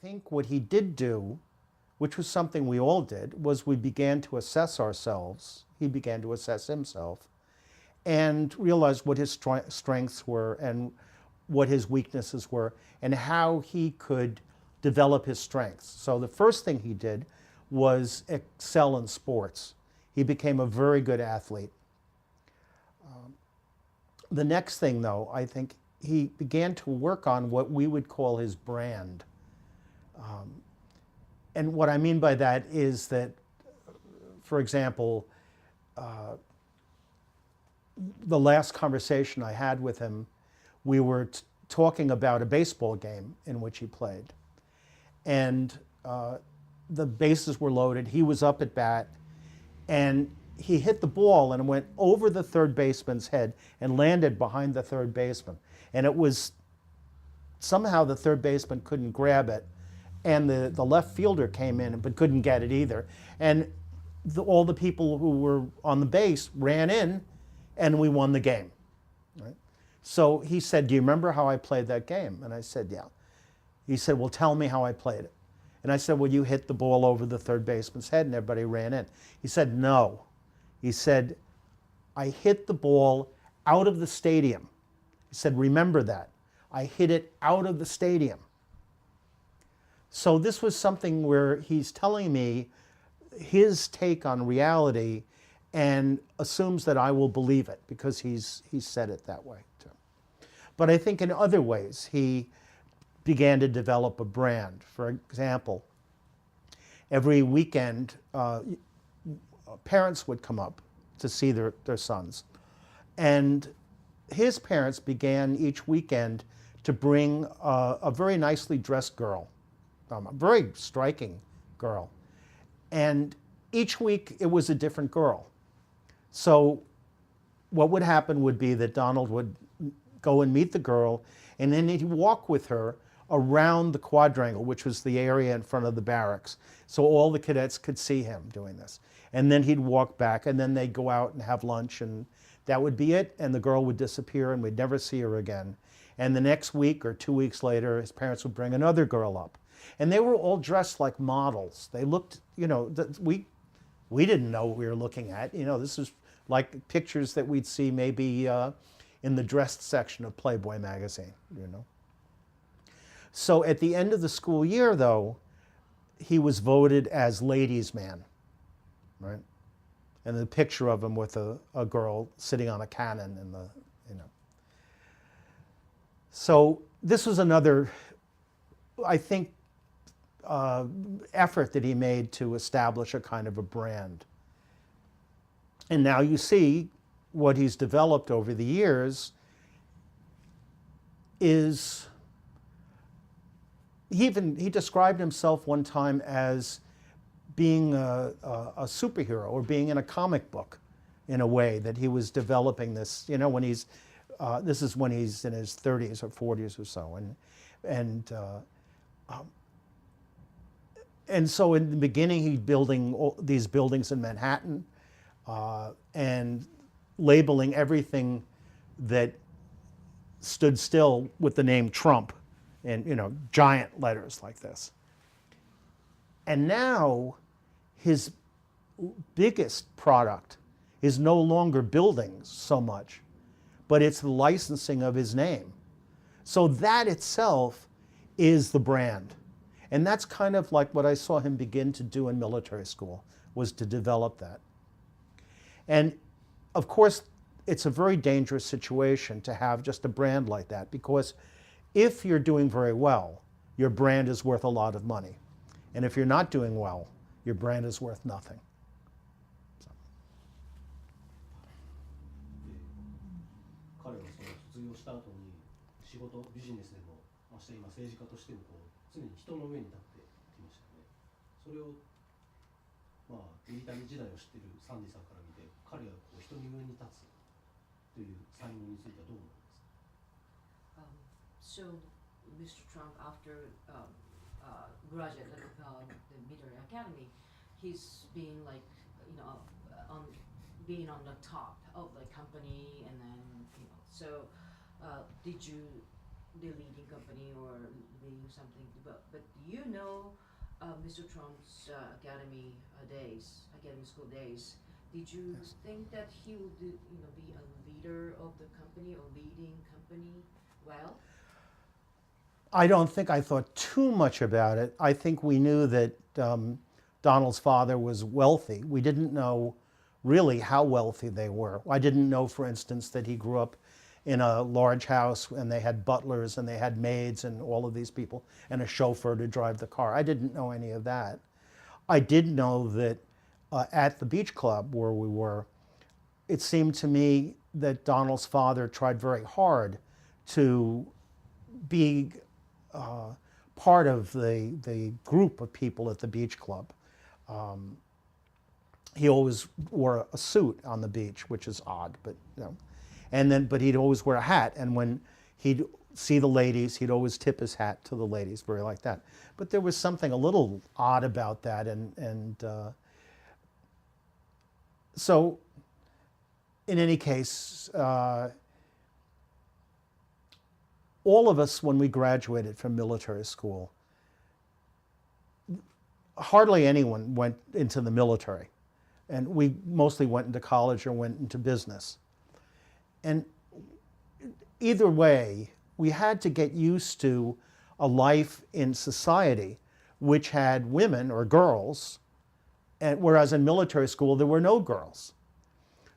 think what he did do, which was something we all did, was we began to assess ourselves. He began to assess himself and realize what his strengths were and what his weaknesses were and how he could develop his strengths. So the first thing he did was excel in sports. He became a very good athlete. The next thing, though, I think he began to work on what we would call his brand. And what I mean by that is that, for example, the last conversation I had with him, we were talking about a baseball game in which he played. And the bases were loaded. He was up at bat, and he hit the ball and it went over the third baseman's head and landed behind the third baseman. And it was somehow the third baseman couldn't grab it, and the left fielder came in but couldn't get it either. And all the people who were on the base ran in, and we won the game. Right? So he said, "Do you remember how I played that game?" And I said, "Yeah." He said, "Well, tell me how I played it." And I said, "Well, you hit the ball over the third baseman's head and everybody ran in." He said, "No." He said, "I hit the ball out of the stadium." He said, "Remember that. I hit it out of the stadium." So this was something where he's telling me his take on reality and assumes that I will believe it because he's said it that way too. But I think in other ways he began to develop a brand. For example, every weekend parents would come up to see their sons. And his parents began each weekend to bring a very nicely dressed girl, a very striking girl. And each week it was a different girl. So what would happen would be that Donald would go and meet the girl, and then he'd walk with her around the quadrangle, which was the area in front of the barracks. So all the cadets could see him doing this. And then he'd walk back, and then they'd go out and have lunch, and that would be it, and the girl would disappear, and we'd never see her again. And the next week or 2 weeks later, his parents would bring another girl up. And they were all dressed like models. They looked, you know, we didn't know what we were looking at. You know, this was like pictures that we'd see maybe in the dressed section of Playboy magazine, you know. So at the end of the school year, though, he was voted as ladies' man, right? And the picture of him with a girl sitting on a cannon in the, you know. So this was another, I think, effort that he made to establish a kind of a brand. And now you see what he's developed over the years is, he described himself one time as being a superhero or being in a comic book in a way, that he was developing this, you know, when he's, this is when he's in his 30s or 40s or so. And so in the beginning, he's building these buildings in Manhattan and labeling everything that stood still with the name Trump in, you know, giant letters like this. And now his biggest product is no longer buildings so much, but it's the licensing of his name. So that itself is the brand. And that's kind of like what I saw him begin to do in military school, was to develop that. And of course, it's a very dangerous situation to have just a brand like that, because if you're doing very well, your brand is worth a lot of money. And if you're not doing well, your brand is worth nothing. So. 彼はその卒業した後に仕事、ビジネスでも、まして今政治家としてもこう常に人の上に立ってきましたね。それをまあミリタリー時代を知っているサンディさんから見て、彼はこう人の上に立つという才能についてはどう思いますか？ So Mr. Trump, after graduated the military academy, he's being like, you know, being on the top of the company, and then, you know, so did you the leading company or leading something. But you know, Mr. Trump's academy school days. Did you Yes. think that he would, be a leader of the company or leading company well? I don't think I thought too much about it. I think we knew that Donald's father was wealthy. We didn't know really how wealthy they were. I didn't know, for instance, that he grew up in a large house and they had butlers and they had maids and all of these people and a chauffeur to drive the car. I didn't know any of that. I did know that at the beach club where we were, it seemed to me that Donald's father tried very hard to be part of the group of people at the beach club. He always wore a suit on the beach, which is odd, but but he'd always wear a hat, and when he'd see the ladies, he'd always tip his hat to the ladies, very like that. But there was something a little odd about that, and so in any case, all of us, when we graduated from military school, hardly anyone went into the military. And we mostly went into college or went into business. And either way, we had to get used to a life in society which had women or girls, and whereas in military school there were no girls.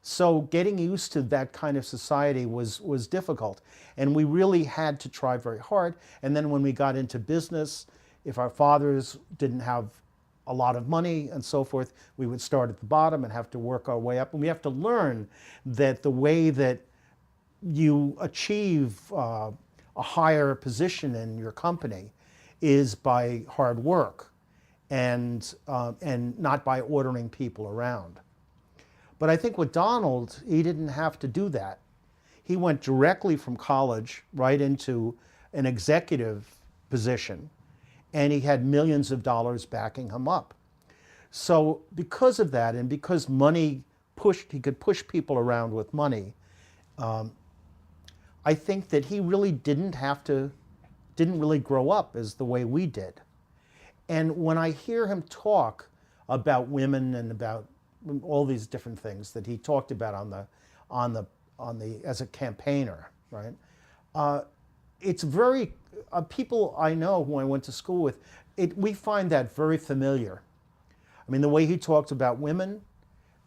So getting used to that kind of society was difficult. And we really had to try very hard. And then when we got into business, if our fathers didn't have a lot of money and so forth, we would start at the bottom and have to work our way up. And we have to learn that the way that you achieve a higher position in your company is by hard work and not by ordering people around. But I think with Donald, he didn't have to do that. He went directly from college right into an executive position, and he had millions of dollars backing him up. So because of that, and because he could push people around with money, I think that he really didn't really grow up as the way we did. And when I hear him talk about women and about all these different things that he talked about on the as a campaigner, right? It's very people I know who I went to school with. We find that very familiar. I mean, the way he talked about women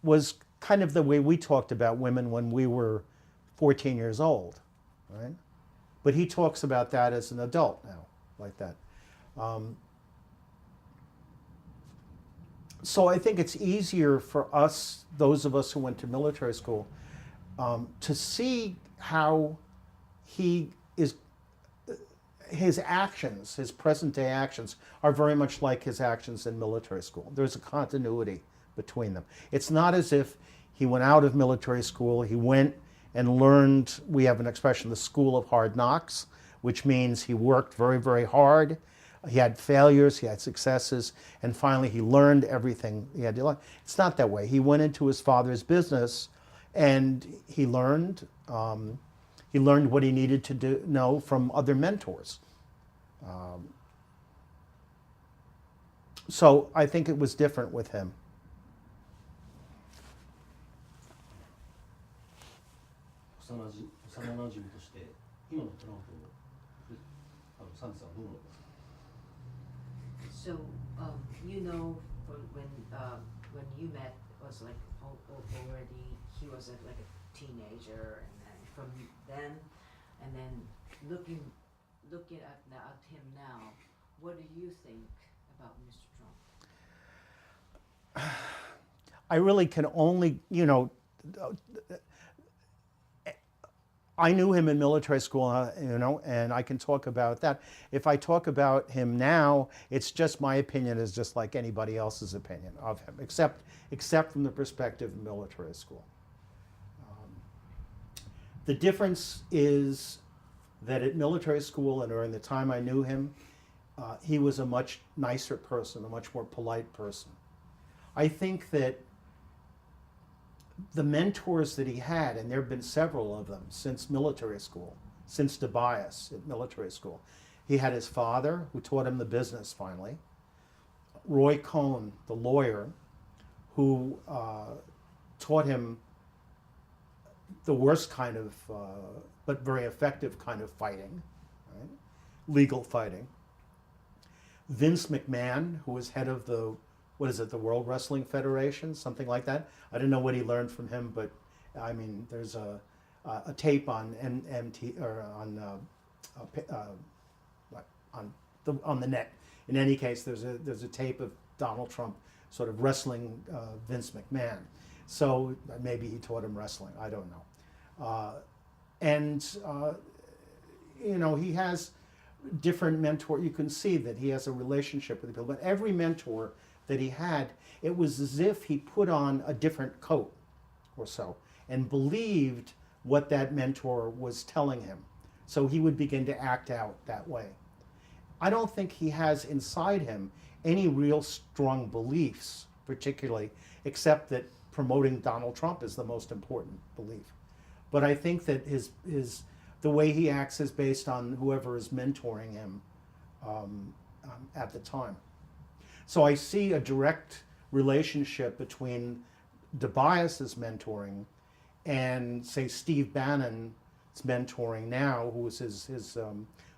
was kind of the way we talked about women when we were 14 years old, right? But he talks about that as an adult now, like that. So I think it's easier for us, those of us who went to military school, to see how his actions, his present day actions, are very much like his actions in military school. There's a continuity between them. It's not as if he went out of military school, he went and learned, we have an expression, the school of hard knocks, which means he worked very, very hard. He had failures, he had successes, and finally he learned everything he had to learn. It's not that way. He went into his father's business and he learned what he needed to know from other mentors. So I think it was different with him. 幼馴染として今のトランプをサンディさんはどう思いますか？ So, when you met was like already he was like a teenager, and then from then, and then looking at him now, what do you think about Mr. Trump? I really can only, I knew him in military school, and I can talk about that. If I talk about him now, it's just my opinion is just like anybody else's opinion of him, except from the perspective of military school. The difference is that at military school and during the time I knew him, he was a much nicer person, a much more polite person. I think that the mentors that he had, and there have been several of them since military school, since Tobias at military school. He had his father, who taught him the business finally, Roy Cohn, the lawyer, who taught him the worst kind of, but very effective kind of fighting, right? Legal fighting. Vince McMahon, who was head of the, what is it, the World Wrestling Federation, something like that. I didn't know what he learned from him, but I mean, there's a tape on MT or on the net. In any case, there's a tape of Donald Trump sort of wrestling Vince McMahon. So maybe he taught him wrestling. I don't know. You know, he has different mentor. You can see that he has a relationship with the people. But every mentor that he had, it was as if he put on a different coat or so and believed what that mentor was telling him. So he would begin to act out that way. I don't think he has inside him any real strong beliefs, particularly, except that promoting Donald Trump is the most important belief. But I think that the way he acts is based on whoever is mentoring him at the time. So I see a direct relationship between Tobias's mentoring and, say, Steve Bannon's mentoring now, who is his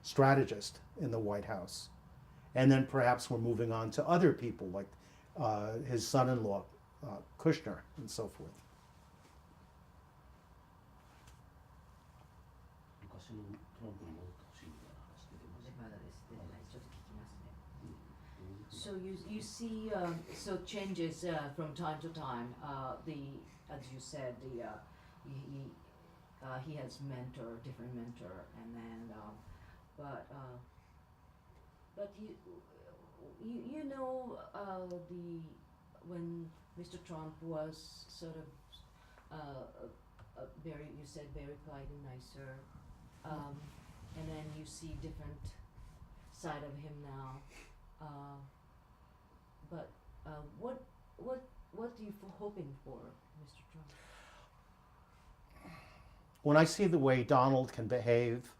strategist in the White House. And then perhaps we're moving on to other people like his son-in-law, Kushner, and so forth. 昔のトランプに戻ってほしいみたいな話出てました。まだですね。ちょっと聞きますね。うん。 So you see so changes from time to time. The as you said he has different mentor, and then but you know when Mr. Trump was sort of very, you said, very polite and nicer, and then you see different side of him now. But what are you hoping for, Mr. Trump? When I see the way Donald can behave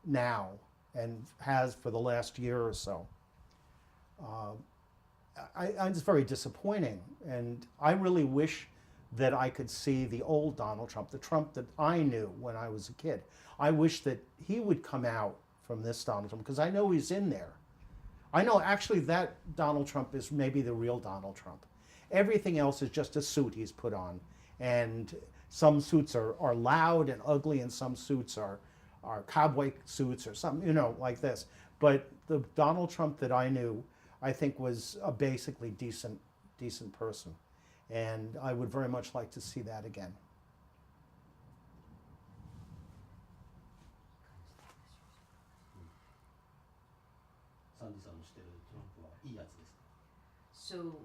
now and has for the last year or so, it's very disappointing. And I really wish that I could see the old Donald Trump, the Trump that I knew when I was a kid. I wish that he would come out from this Donald Trump, because I know he's in there. I know actually that Donald Trump is maybe the real Donald Trump. Everything else is just a suit he's put on. And some suits are loud and ugly, and some suits are cowboy suits or something, you know, like this. But the Donald Trump that I knew, I think, was a basically decent person. And I would very much like to see that again. サンディさんの知ってるトランプはいいやつですか？ So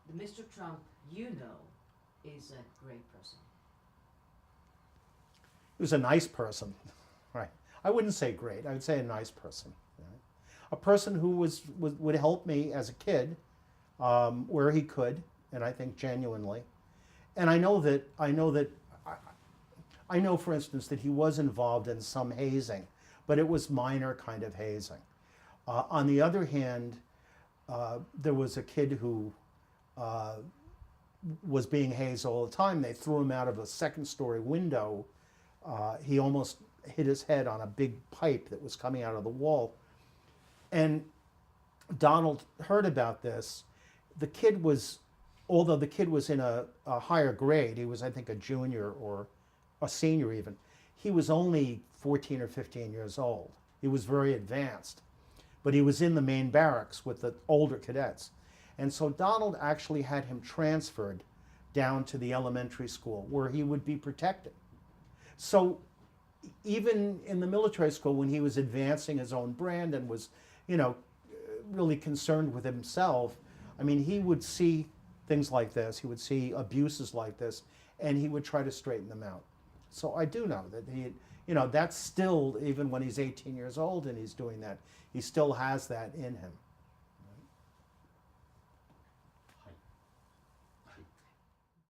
the Mr. Trump you know is a great person. He was a nice person, right? I wouldn't say great. I would say a nice person. Right? A person who would help me as a kid where he could, and I think genuinely. And I know, for instance, that he was involved in some hazing, but it was minor kind of hazing. On the other hand, there was a kid who was being hazed all the time. They threw him out of a second-story window. He almost hit his head on a big pipe that was coming out of the wall. And Donald heard about this. The kid was, although the kid was in a higher grade, he was, I think, a junior or a senior even, he was only 14 or 15 years old. He was very advanced. But he was in the main barracks with the older cadets. And so Donald actually had him transferred down to the elementary school where he would be protected. So even in the military school, when he was advancing his own brand and was, you know, really concerned with himself, I mean, he would see things like this, he would see abuses like this, and he would try to straighten them out. So I do know that he, you know, that's still, even when he's 18 years old and he's doing that, he still has that in him.